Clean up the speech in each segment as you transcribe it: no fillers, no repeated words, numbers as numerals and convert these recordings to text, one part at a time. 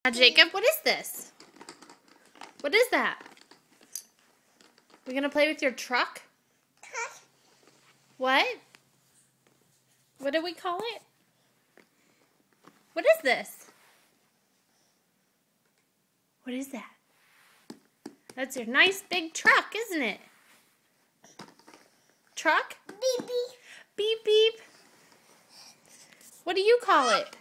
Now, Jacob, what is this? What is that? We're gonna play with your truck? What? What do we call it? What is this? What is that? That's your nice big truck, isn't it? Truck? Beep, beep. Beep, beep. What do you call it?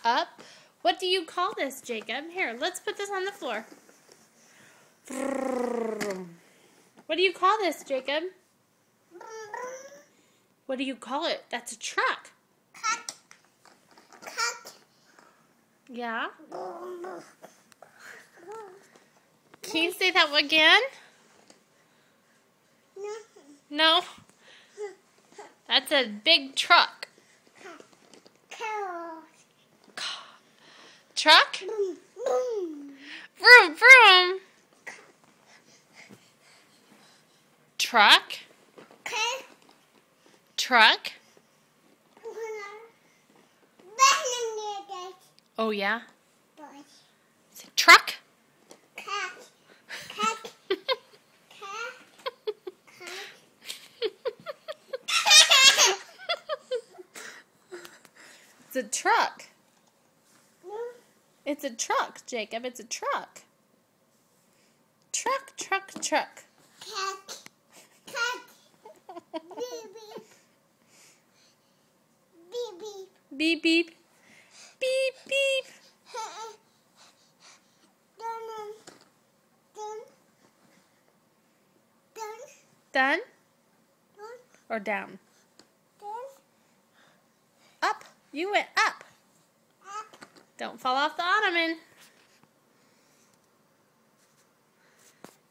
Up? What do you call this, Jacob? Here, let's put this on the floor. What do you call this, Jacob? What do you call it? That's a truck. Yeah? Can you say that again? No? That's a big truck. Truck? Vroom, vroom. Truck? Truck? Oh, yeah? Is it truck? It's a truck. It's a truck, Jacob. It's a truck. Truck, truck, truck. Beep, beep. Beep, beep. Done? Or down? Up. You went up. Don't fall off the ottoman.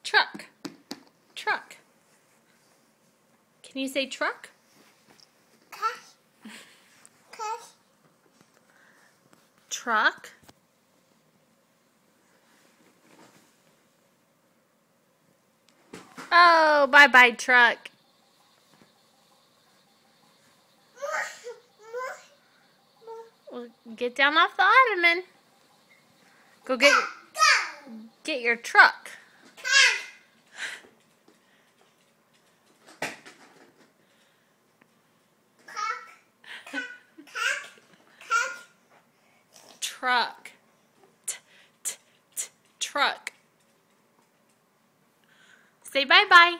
Truck. Truck. Can you say truck? Truck. Oh, bye-bye, truck. Well, get down off the ottoman. Go get your truck. Truck. Truck. Say bye-bye.